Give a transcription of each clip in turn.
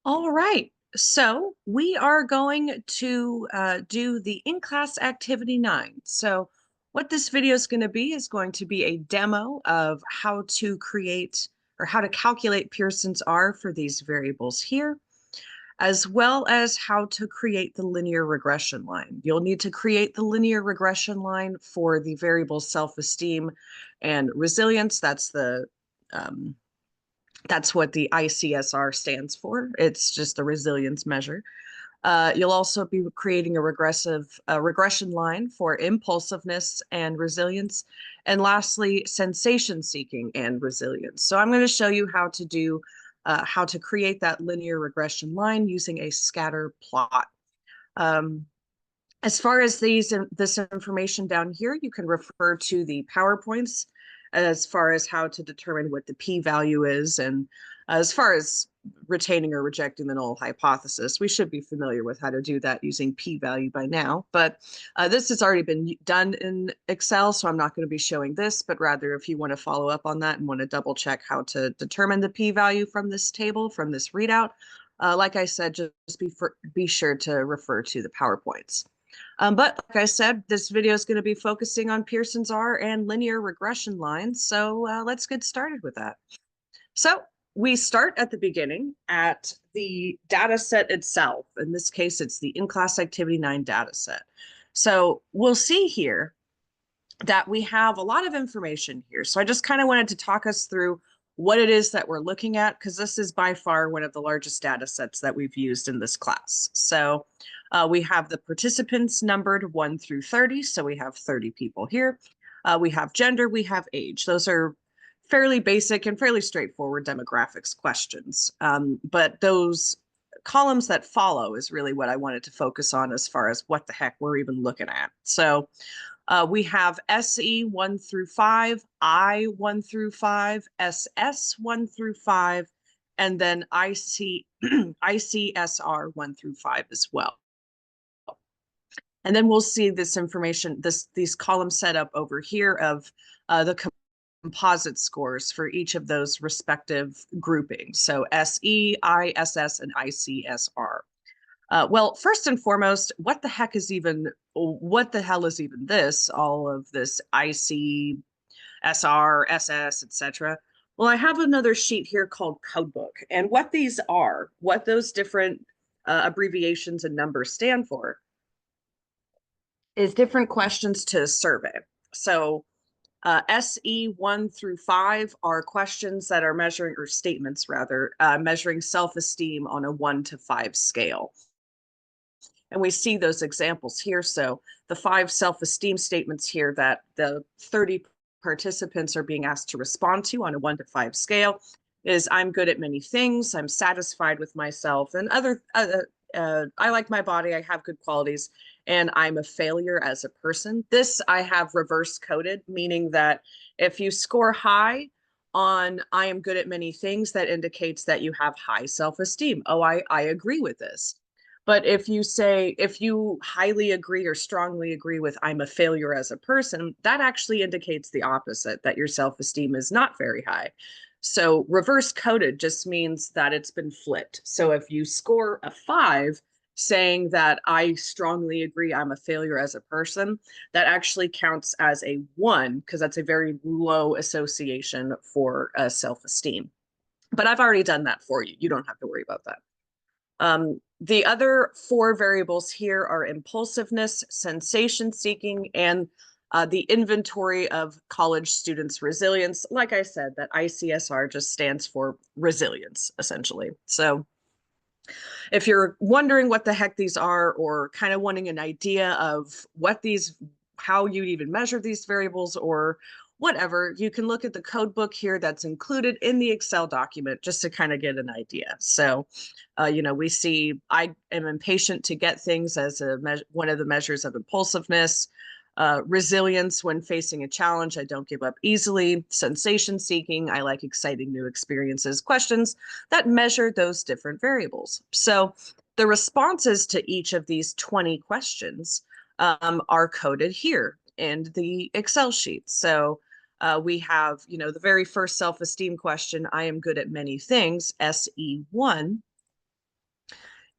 All right. So we are going to do the in-class activity 9. So what this video is going to be a demo of how to create or how to calculate Pearson's R for these variables here, as well as how to create the linear regression line. You'll need to create the linear regression line for the variables self-esteem and resilience. Um, that's what the ICSR stands for. It's just a resilience measure. You'll also be creating a regression line for impulsiveness and resilience. And lastly, sensation seeking and resilience. So I'm going to show you how to create that linear regression line using a scatter plot. Um, as far as this information down here, you can refer to the PowerPoints as far as how to determine what the p-value is, and as far as retaining or rejecting the null hypothesis. We should be familiar with how to do that using p-value by now, but this has already been done in Excel, so I'm not going to be showing this, but rather if you want to follow up on that and want to double check how to determine the p-value from this table, from this readout, like I said, just be sure to refer to the PowerPoints. But like I said, this video is going to be focusing on Pearson's R and linear regression lines. So let's get started with that. So we start at the beginning at the data set itself. In this case, it's the in-class activity 9 data set. So we'll see here that we have a lot of information here. So I just kind of wanted to talk us through what it is that we're looking at, because this is by far one of the largest data sets that we've used in this class. So we have the participants numbered 1 through 30. So we have 30 people here. We have gender, we have age. Those are fairly basic and fairly straightforward demographics questions. But those columns that follow is really what I wanted to focus on as far as what the heck we're even looking at. So we have SE 1 through 5, I 1 through 5, SS 1 through 5, and then ICSR 1 through 5 as well. And then we'll see this information, these columns set up over here of the composite scores for each of those respective groupings. So SE, ISS, and ICSR. Well, first and foremost, what the hell is even this, all of this IC, SR, SS, etc.? Well, I have another sheet here called Codebook. And what these are, what those different abbreviations and numbers stand for, is different questions to survey. So SE 1 through 5 are questions that are measuring, or statements rather, measuring self-esteem on a 1 to 5 scale. And we see those examples here. So the 5 self-esteem statements here that the 30 participants are being asked to respond to on a 1 to 5 scale is: I'm good at many things, I'm satisfied with myself, and I like my body, I have good qualities, and I'm a failure as a person. This I have reverse coded, meaning that if you score high on I am good at many things, that indicates that you have high self-esteem. Oh, I agree with this. But if you highly agree or strongly agree with I'm a failure as a person, that actually indicates the opposite, that your self-esteem is not very high. So reverse coded just means that it's been flipped. So if you score a 5 saying that I strongly agree I'm a failure as a person, that actually counts as a 1, because that's a very low association for self-esteem. But I've already done that for you. You don't have to worry about that. The other 4 variables here are impulsiveness, sensation seeking, and the inventory of college students' resilience. Like I said, that ICSR just stands for resilience, essentially. So if you're wondering what the heck these are, or kind of wanting an idea of how you even measure these variables or whatever, you can look at the code book here that's included in the Excel document just to kind of get an idea. So, we see I am impatient to get things as one of the measures of impulsiveness. Resilience when facing a challenge, I don't give up easily. Sensation seeking, I like exciting new experiences. Questions that measure those different variables. So the responses to each of these 20 questions are coded here in the Excel sheet. So we have, the very first self-esteem question: I am good at many things, SE1.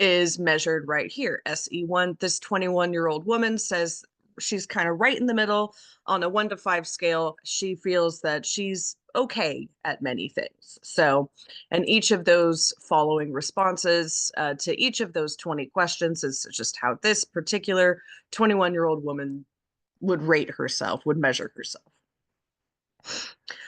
is measured right here. SE1, this 21-year-old woman says she's kind of right in the middle on a 1 to 5 scale. She feels that she's okay at many things. So, and each of those following responses to each of those 20 questions is just how this particular 21-year-old woman would rate herself, would measure herself.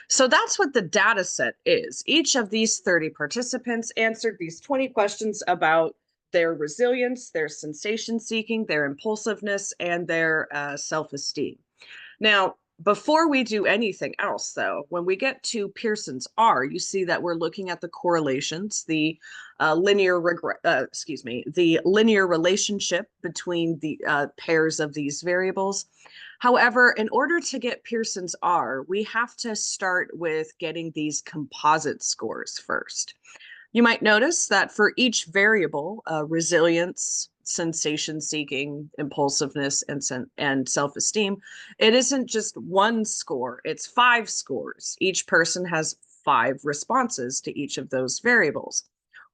So that's what the data set is. Each of these 30 participants answered these 20 questions about their resilience, their sensation seeking, their impulsiveness, and their self-esteem. Now, before we do anything else, though, when we get to Pearson's R, you see that we're looking at the correlations, the linear relationship between the pairs of these variables. However, in order to get Pearson's R, we have to start with getting these composite scores first. You might notice that for each variable, resilience, sensation seeking, impulsiveness, and self-esteem, it isn't just one score, it's 5 scores. Each person has 5 responses to each of those variables.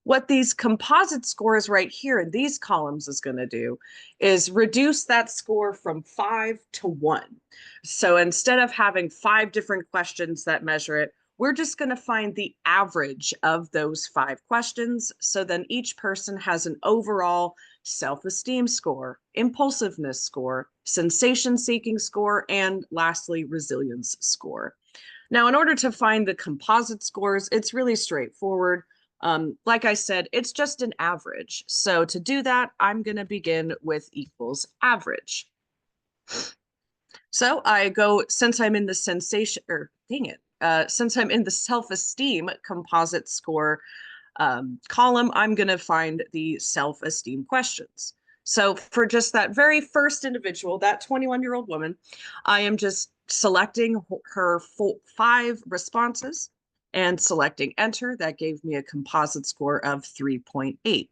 What these composite scores right here in these columns is going to do is reduce that score from 5 to 1. So instead of having 5 different questions that measure it, we're just going to find the average of those 5 questions. So then each person has an overall self-esteem score, impulsiveness score, sensation-seeking score, and lastly, resilience score. Now, in order to find the composite scores, it's really straightforward. Like I said, it's just an average. So to do that, I'm going to begin with equals average. So I go, since I'm in the sensation, or dang it, since I'm in the self-esteem composite score column, I'm going to find the self-esteem questions. So for just that very first individual, that 21-year-old woman, I am just selecting her 5 responses and selecting enter. That gave me a composite score of 3.8.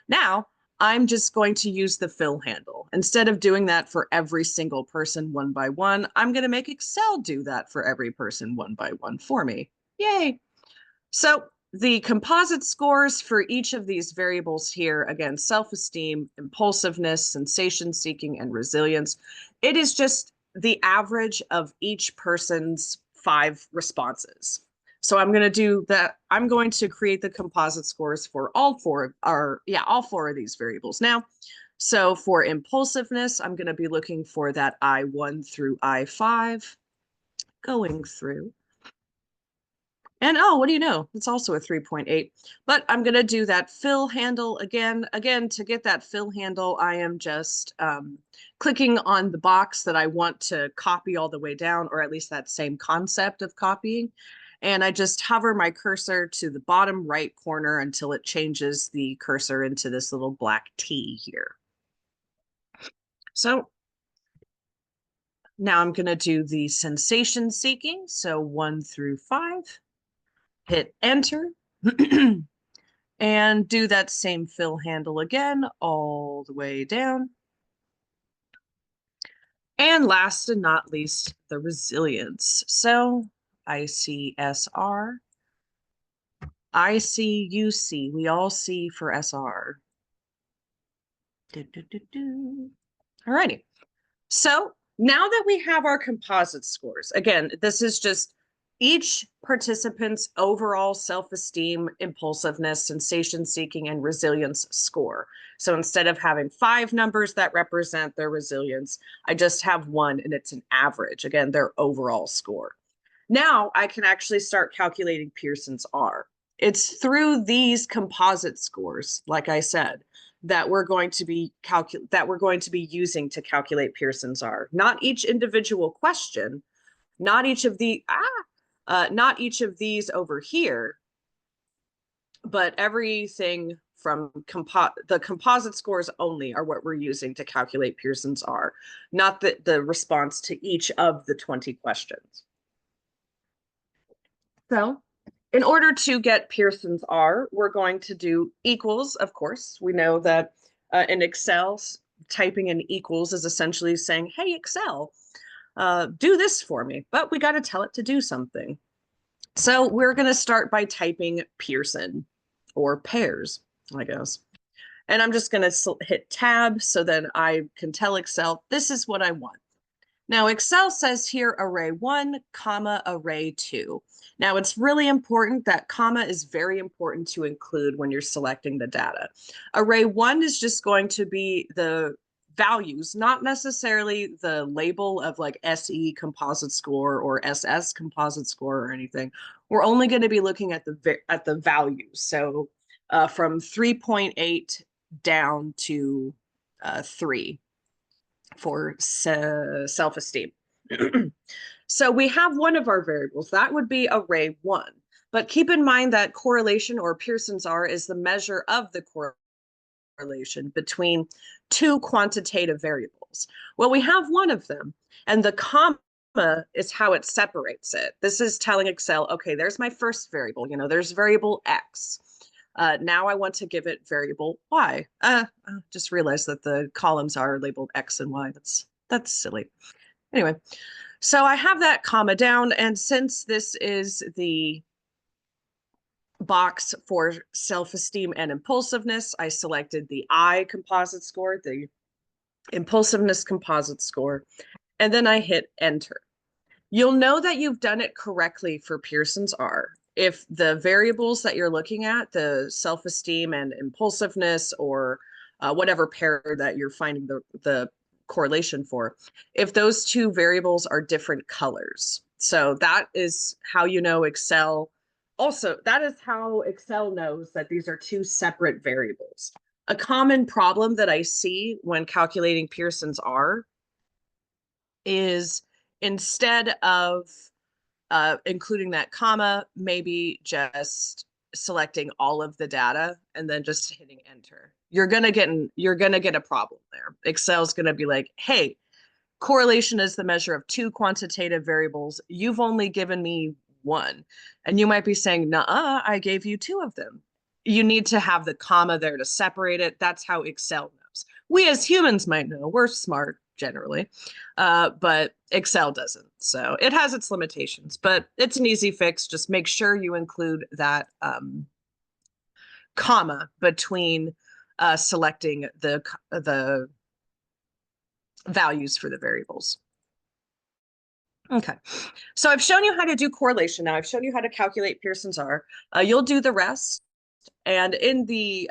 Now, I'm just going to use the fill handle. Instead of doing that for every single person one by one, I'm going to make Excel do that for every person one by one for me. Yay! So the composite scores for each of these variables here, again, self-esteem, impulsiveness, sensation-seeking, and resilience, it is just the average of each person's 5 responses. So I'm going to do that. I'm going to create the composite scores for all 4 of these variables now. So for impulsiveness, I'm going to be looking for that I1 through I5 going through. And oh, what do you know? It's also a 3.8. But I'm going to do that fill handle again. Again, to get that fill handle, I am just clicking on the box that I want to copy all the way down, or at least that same concept of copying. And I just hover my cursor to the bottom right corner until it changes the cursor into this little black T here. So now I'm going to do the sensation seeking. So 1 through 5. Hit enter and do that same fill handle again all the way down. And last and not least, the resilience. So ICSR, ICUC, we all see for SR. All righty. So now that we have our composite scores, again, this is just each participant's overall self-esteem, impulsiveness, sensation-seeking, and resilience score. So instead of having 5 numbers that represent their resilience, I just have 1, and it's an average, again, their overall score. Now I can actually start calculating Pearson's R. It's through these composite scores, like I said, that we're going to be using to calculate Pearson's R. Not each individual question, not each of these over here, but everything from the composite scores only are what we're using to calculate Pearson's R, not the response to each of the 20 questions. So in order to get Pearson's R, we're going to do equals, of course. We know that in Excel, typing in equals is essentially saying, hey, Excel, do this for me, but we got to tell it to do something. So we're going to start by typing Pearson, or pairs, I guess. And I'm just going to hit tab so then I can tell Excel, this is what I want. Now, Excel says here array 1, comma, array 2. Now, it's really important that comma is very important to include when you're selecting the data. Array 1 is just going to be the values, not necessarily the label of like SE composite score or SS composite score or anything. We're only going to be looking at the values. So from 3.8 down to 3 for self-esteem. So we have one of our variables. That would be array 1. But keep in mind that correlation, or Pearson's R, is the measure of the correlation between two quantitative variables. Well, we have one of them, and the comma is how it separates it. This is telling Excel, okay, there's my first variable. There's variable X. Now I want to give it variable Y. I just realized that the columns are labeled X and Y. That's silly. Anyway, so I have that comma down, and since this is the box for self-esteem and impulsiveness, I selected the I composite score, the impulsiveness composite score, and then I hit enter. You'll know that you've done it correctly for Pearson's R if the variables that you're looking at, the self-esteem and impulsiveness, or whatever pair that you're finding the correlation for, if those two variables are different colors. So that is how you know Excel. Also, that is how Excel knows that these are two separate variables. A common problem that I see when calculating Pearson's R is instead of including that comma, maybe just selecting all of the data and then just hitting enter. You're gonna get a problem there. Excel's gonna be like, hey, correlation is the measure of two quantitative variables. You've only given me one. And you might be saying, nuh-uh, I gave you two of them. You need to have the comma there to separate it. That's how Excel knows. We as humans might know. We're smart generally, but Excel doesn't. So it has its limitations, but it's an easy fix. Just make sure you include that comma between selecting the values for the variables. Okay, so I've shown you how to do correlation. Now I've shown you how to calculate Pearson's R. You'll do the rest. And in the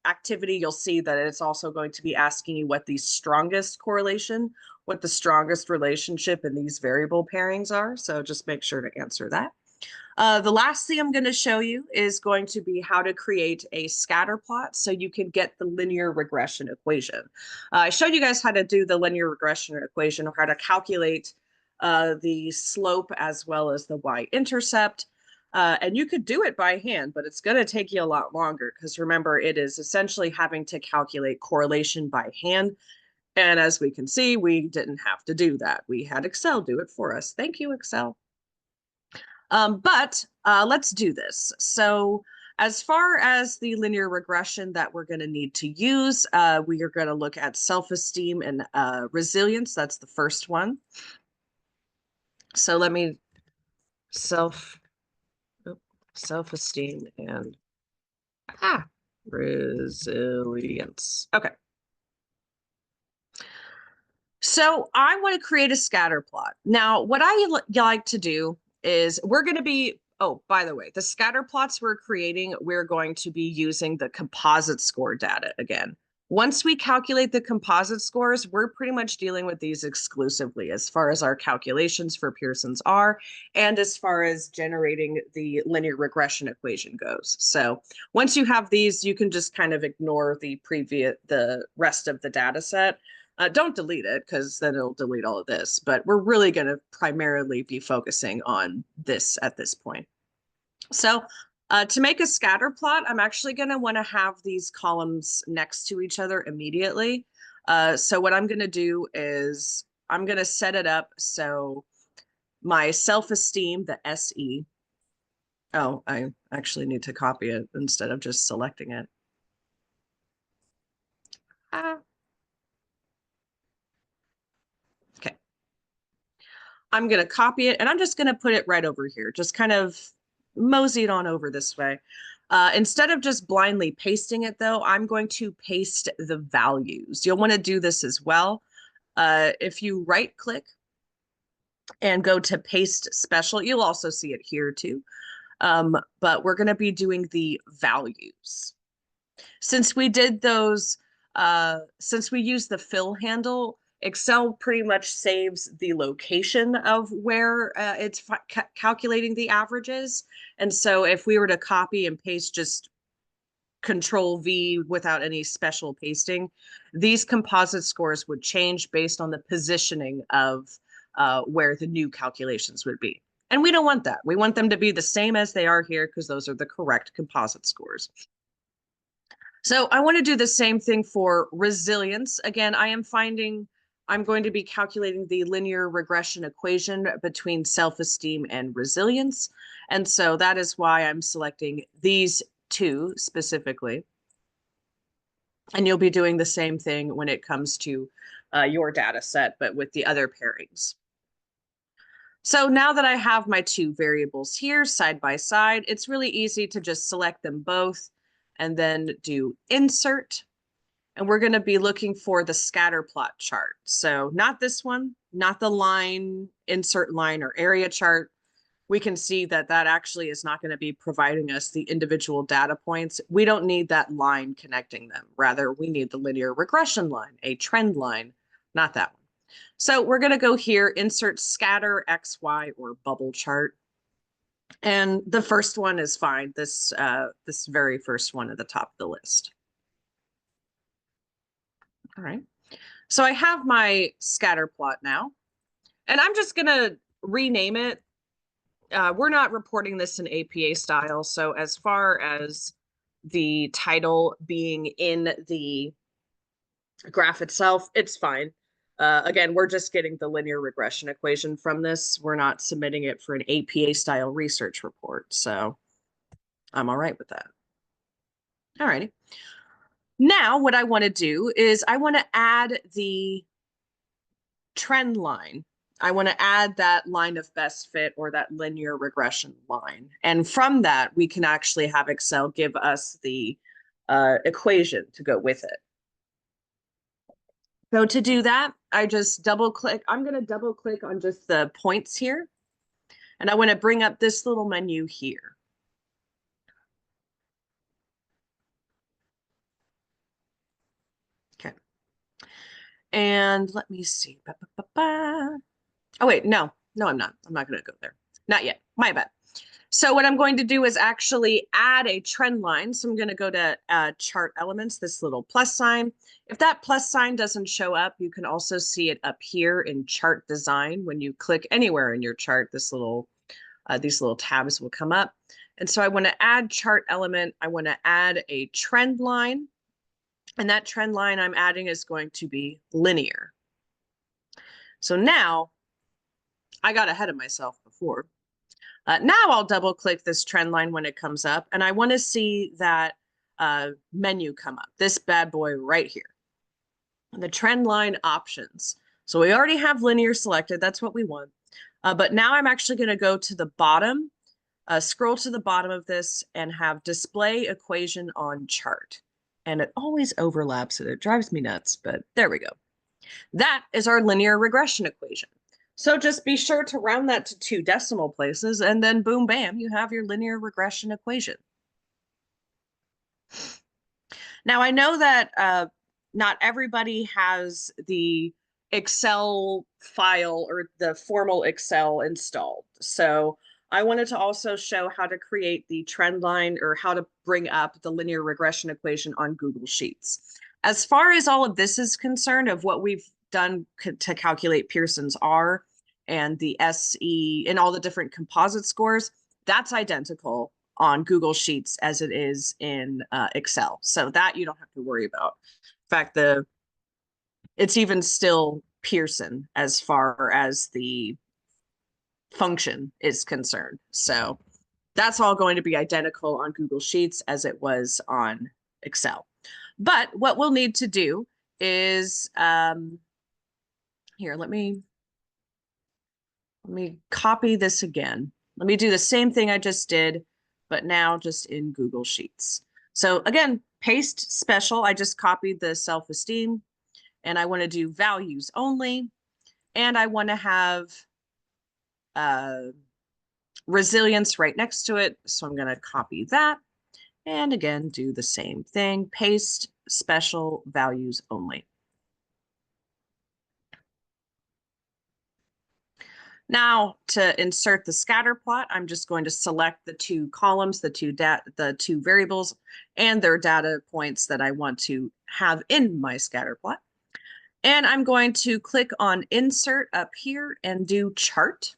activity, you'll see that it's also going to be asking you what the strongest correlation, what the strongest relationship in these variable pairings are. So just make sure to answer that. The last thing I'm going to show you is going to be how to create a scatter plot so you can get the linear regression equation. I showed you guys how to do the linear regression equation, or how to calculate the slope as well as the y-intercept. And you could do it by hand, but it's going to take you a lot longer because remember, it is essentially having to calculate correlation by hand. And as we can see, we didn't have to do that. We had Excel do it for us. Thank you, Excel. But let's do this. So as far as the linear regression that we're going to need to use, we are going to look at self-esteem and resilience. That's the first one. So let me self-esteem and resilience. Okay. So I want to create a scatter plot. Now, what I like to do is we're going to be, oh, by the way, the scatter plots we're creating, we're going to be using the composite score data again. Once we calculate the composite scores, we're pretty much dealing with these exclusively as far as our calculations for Pearson's R and as far as generating the linear regression equation goes. So once you have these, you can just kind of ignore the rest of the data set. Don't delete it because then it'll delete all of this, but we're really going to primarily be focusing on this at this point. So to make a scatter plot, I'm actually going to want to have these columns next to each other immediately. So what I'm going to do is I'm going to set it up so my self-esteem, the SE, oh, I actually need to copy it instead of just selecting it. Okay. I'm going to copy it and I'm just going to put it right over here, just kind of mosey it on over this way. Instead of just blindly pasting it though, I'm going to paste the values. You'll want to do this as well. If you right click and go to paste special, you'll also see it here too. But we're going to be doing the values. Since we did those, since we used the fill handle, Excel pretty much saves the location of where it's calculating the averages. And so if we were to copy and paste just Control V without any special pasting, these composite scores would change based on the positioning of where the new calculations would be. And we don't want that. We want them to be the same as they are here because those are the correct composite scores. So I want to do the same thing for resilience. Again, I'm going to be calculating the linear regression equation between self-esteem and resilience. And so that is why I'm selecting these two specifically. And you'll be doing the same thing when it comes to your data set, but with the other pairings. So now that I have my two variables here side by side, it's really easy to just select them both and then do insert. And we're going to be looking for the scatter plot chart. So not this one, not the line, insert line or area chart. We can see that that actually is not going to be providing us the individual data points. We don't need that line connecting them. Rather, we need the linear regression line, a trend line, not that one. So we're going to go here, insert scatter, X, Y, or bubble chart. And the first one is fine. This very first one at the top of the list. All right. So I have my scatter plot now, and I'm just going to rename it. We're not reporting this in APA style. So as far as the title being in the graph itself, it's fine. Again, we're just getting the linear regression equation from this. We're not submitting it for an APA style research report. So I'm all right with that. All righty. Now what I want to do is I want to add the trend line. I want to add that line of best fit or that linear regression line. And from that, we can actually have Excel give us the equation to go with it. So to do that, I just double click. I'm going to double click on just the points here. And I want to bring up this little menu here. Okay. And let me see. Oh, wait, no, I'm not. I'm not going to go there. Not yet. My bad. So what I'm going to do is actually add a trend line. So I'm going to go to chart elements, this little plus sign. If that plus sign doesn't show up, you can also see it up here in chart design. When you click anywhere in your chart, these little tabs will come up. And so I want to add chart element. I want to add a trend line. And that trend line I'm adding is going to be linear. So now I got ahead of myself before. Now I'll double click this trend line when it comes up, and I want to see that menu come up, this bad boy right here, the trend line options. So we already have linear selected. That's what we want. But now I'm actually going to go to the bottom, scroll to the bottom of this and have display equation on chart. And it always overlaps and it drives me nuts, but there we go. That is our linear regression equation. So just be sure to round that to 2 decimal places, and then boom, bam, you have your linear regression equation. Now, I know that not everybody has the Excel file or the formal Excel installed. So I wanted to also show how to create the trend line or how to bring up the linear regression equation on Google Sheets. As far as all of this is concerned, of what we've done to calculate Pearson's R and the SE and all the different composite scores, that's identical on Google Sheets as it is in Excel. So that you don't have to worry about. In fact, it's even still Pearson as far as the function is concerned. So that's all going to be identical on Google Sheets as it was on Excel. But what we'll need to do is, here, let me copy this again. Let me do the same thing I just did, but now just in Google Sheets. So again, paste special. I just copied the self-esteem and I want to do values only. And I want to have resilience right next to it. So I'm going to copy that. And again, do the same thing, paste special values only. Now to insert the scatter plot, I'm just going to select the two columns, the two variables and their data points that I want to have in my scatter plot. And I'm going to click on insert up here and do chart.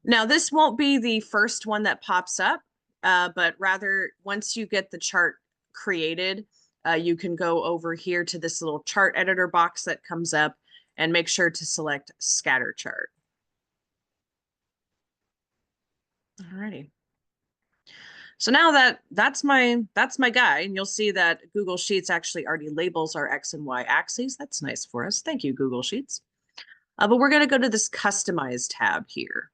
Now this won't be the first one that pops up, but rather once you get the chart created, you can go over here to this little chart editor box that comes up and make sure to select scatter chart. Alrighty. So now that's my guy, and you'll see that Google Sheets actually already labels our X and Y axes. That's nice for us. Thank you, Google Sheets. But we're going to go to this Customize tab here.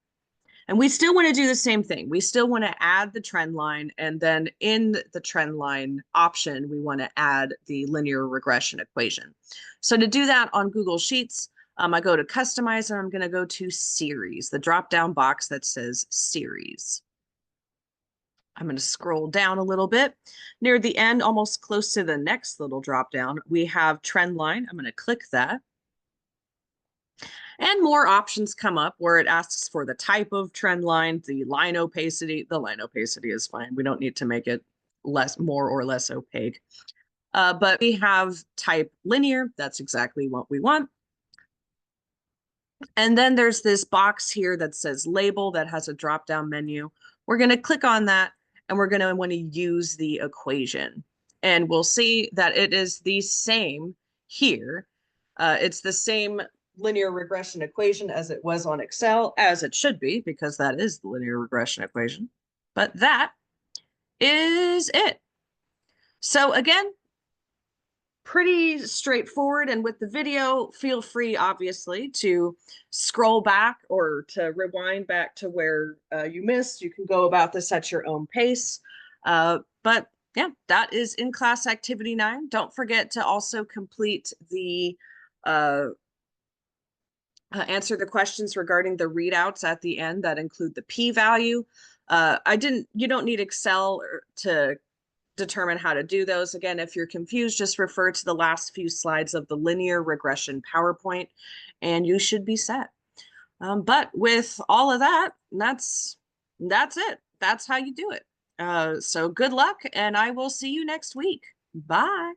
And we still want to do the same thing. We still want to add the trend line, and then in the trend line option, we want to add the linear regression equation. So to do that on Google Sheets, I go to Customize, and I'm going to go to Series, the drop-down box that says Series. I'm going to scroll down a little bit. Near the end, almost close to the next little drop-down, we have trend line. I'm going to click that. And more options come up where it asks for the type of trend line, the line opacity. The line opacity is fine. We don't need to make it more or less opaque. But we have type linear. That's exactly what we want. And then there's this box here that says label that has a drop-down menu. We're going to click on that, and we're going to want to use the equation. And we'll see that it is the same here. It's the same linear regression equation as it was on Excel, as it should be, because that is the linear regression equation. But that is it. So again, pretty straightforward. And with the video, feel free, obviously, to scroll back or to rewind back to where you missed. You can go about this at your own pace. But yeah, that is in-class activity 9. Don't forget to also complete the answer the questions regarding the readouts at the end that include the p-value. You don't need Excel to determine how to do those. Again, if you're confused, just refer to the last few slides of the linear regression PowerPoint and you should be set. But with all of that, that's it. That's how you do it. So good luck, and I will see you next week. Bye.